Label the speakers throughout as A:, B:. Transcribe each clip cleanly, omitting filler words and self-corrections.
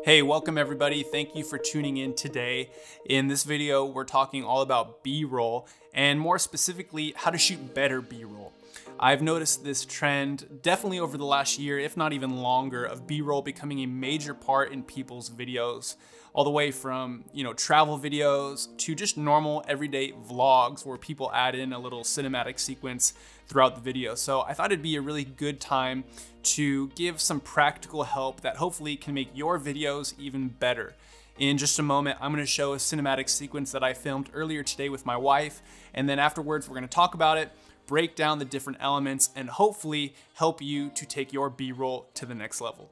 A: Hey, welcome everybody. Thank you for tuning in today. In this video, we're talking all about B-roll and more specifically, how to shoot better B-roll. I've noticed this trend definitely over the last year, if not even longer, of B-roll becoming a major part in people's videos, all the way from, travel videos to just normal everyday vlogs where people add in a little cinematic sequence throughout the video. So I thought it'd be a really good time to give some practical help that hopefully can make your videos even better. In just a moment, I'm going to show a cinematic sequence that I filmed earlier today with my wife, and then afterwards we're going to talk about it, break down the different elements, and hopefully help you to take your B-roll to the next level.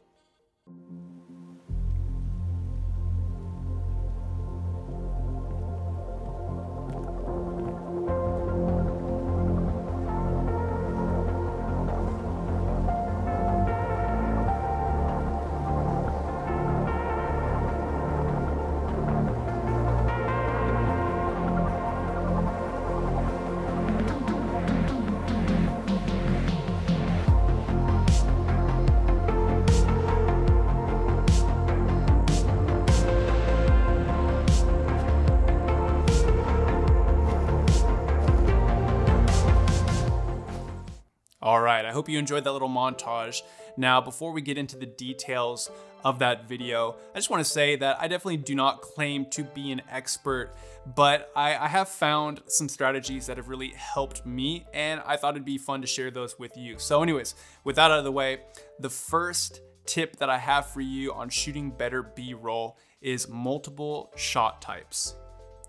A: All right, I hope you enjoyed that little montage. Now, before we get into the details of that video, I just want to say that I definitely do not claim to be an expert, but I have found some strategies that have really helped me, and I thought it'd be fun to share those with you. So anyways, with that out of the way, the first tip that I have for you on shooting better B-roll is multiple shot types.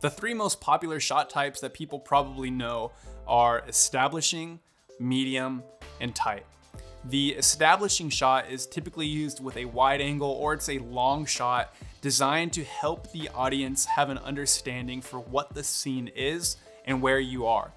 A: The three most popular shot types that people probably know are establishing, medium, and tight. The establishing shot is typically used with a wide angle, or it's a long shot designed to help the audience have an understanding for what the scene is and where you are.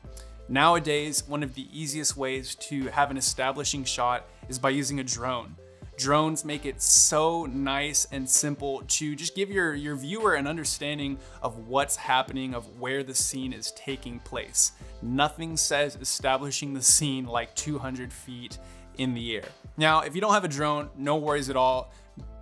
A: Nowadays, one of the easiest ways to have an establishing shot is by using a drone. Drones make it so nice and simple to just give your viewer an understanding of what's happening, of where the scene is taking place. Nothing says establishing the scene like 200 feet in the air. Now, if you don't have a drone, no worries at all.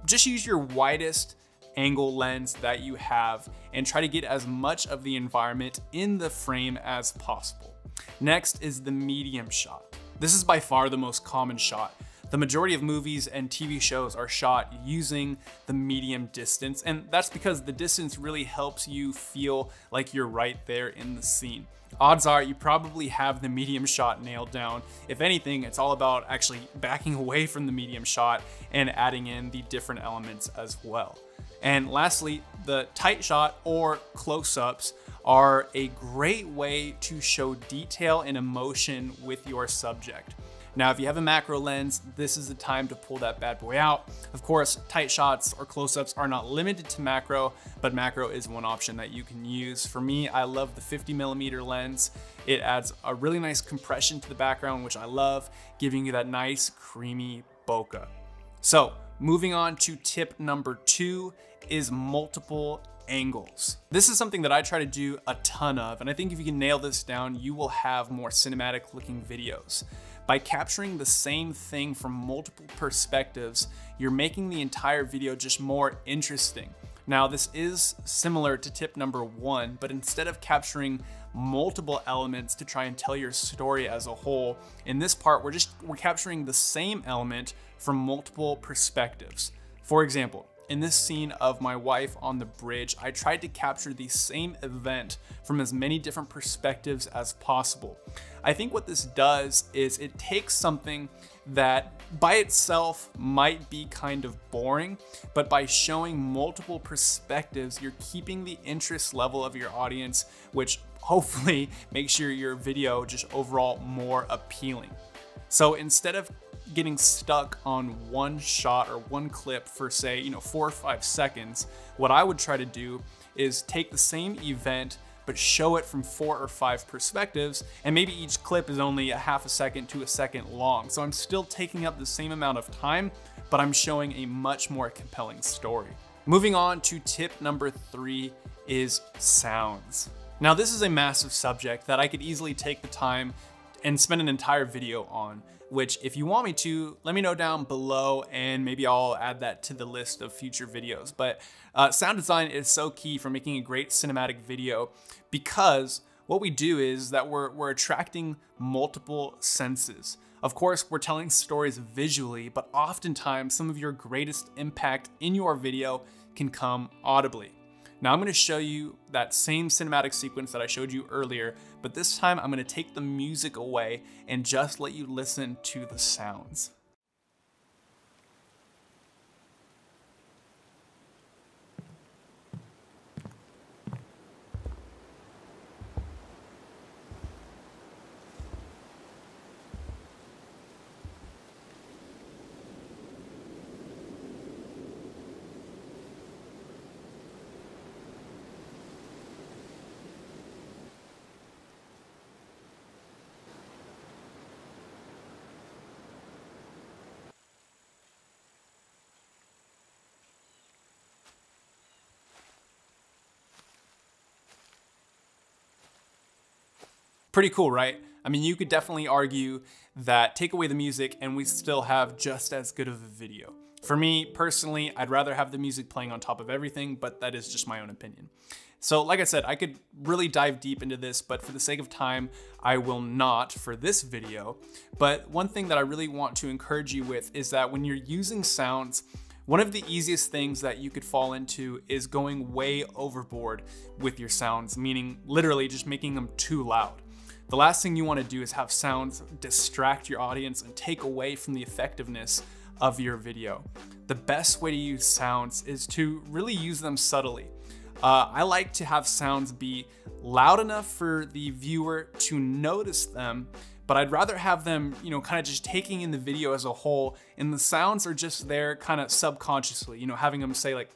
A: Just use your widest angle lens that you have and try to get as much of the environment in the frame as possible. Next is the medium shot. This is by far the most common shot. The majority of movies and TV shows are shot using the medium distance, and that's because the distance really helps you feel like you're right there in the scene. Odds are you probably have the medium shot nailed down. If anything, it's all about actually backing away from the medium shot and adding in the different elements as well. And lastly, the tight shot or close-ups are a great way to show detail and emotion with your subject. Now, if you have a macro lens, this is the time to pull that bad boy out. Of course, tight shots or close-ups are not limited to macro, but macro is one option that you can use. For me, I love the 50mm lens. It adds a really nice compression to the background, which I love, giving you that nice creamy bokeh. So moving on to tip number 2 is multiple angles. This is something that I try to do a ton of, and I think if you can nail this down, you will have more cinematic looking videos. By capturing the same thing from multiple perspectives, you're making the entire video just more interesting. Now, this is similar to tip number 1, but instead of capturing multiple elements to try and tell your story as a whole, in this part, we're capturing the same element from multiple perspectives. For example, in this scene of my wife on the bridge, I tried to capture the same event from as many different perspectives as possible. I think what this does is it takes something that by itself might be kind of boring, but by showing multiple perspectives, you're keeping the interest level of your audience, which hopefully makes your video just overall more appealing. So instead of getting stuck on one shot or one clip for say, 4 or 5 seconds, what I would try to do is take the same event but show it from 4 or 5 perspectives, and maybe each clip is only a half a second to a second long. So I'm still taking up the same amount of time, but I'm showing a much more compelling story. Moving on to tip number 3 is sounds. Now, this is a massive subject that I could easily take the time and spend an entire video on, which if you want me to, let me know down below and maybe I'll add that to the list of future videos. But sound design is so key for making a great cinematic video, because what we do is that we're attracting multiple senses. Of course, we're telling stories visually, but oftentimes some of your greatest impact in your video can come audibly. Now I'm going to show you that same cinematic sequence that I showed you earlier, but this time I'm going to take the music away and just let you listen to the sounds. Pretty cool, right? I mean, you could definitely argue that take away the music and we still have just as good of a video. For me, personally, I'd rather have the music playing on top of everything, but that is just my own opinion. So like I said, I could really dive deep into this, but for the sake of time, I will not for this video. But one thing that I really want to encourage you with is that when you're using sounds, one of the easiest things that you could fall into is going way overboard with your sounds, meaning literally just making them too loud. The last thing you want to do is have sounds distract your audience and take away from the effectiveness of your video. The best way to use sounds is to really use them subtly. I like to have sounds be loud enough for the viewer to notice them, but I'd rather have them, kind of just taking in the video as a whole, and the sounds are just there kind of subconsciously, having them say like,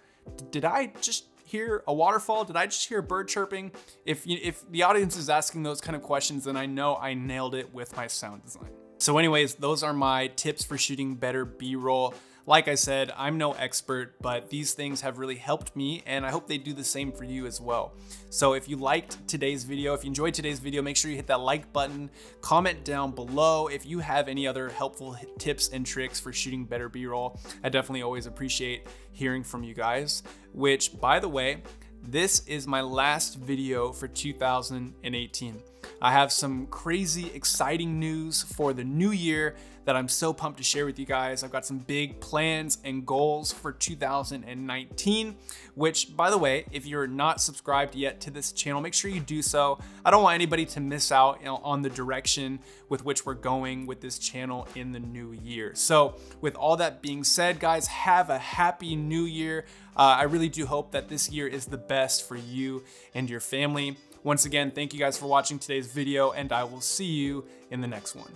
A: did I just hear a waterfall? Did I just hear a bird chirping? If the audience is asking those kind of questions, then I know I nailed it with my sound design. So anyways, those are my tips for shooting better B-roll. Like I said, I'm no expert, but these things have really helped me, and I hope they do the same for you as well. So if you liked today's video, if you enjoyed today's video, make sure you hit that like button, comment down below if you have any other helpful tips and tricks for shooting better B-roll. I definitely always appreciate hearing from you guys, which, by the way, this is my last video for 2018. I have some crazy exciting news for the new year that I'm so pumped to share with you guys. I've got some big plans and goals for 2019, which, by the way, if you're not subscribed yet to this channel, make sure you do so. I don't want anybody to miss out, on the direction with which we're going with this channel in the new year. So with all that being said, guys, have a happy new year. I really do hope that this year is the best for you and your family. Once again, thank you guys for watching today's video, and I will see you in the next one.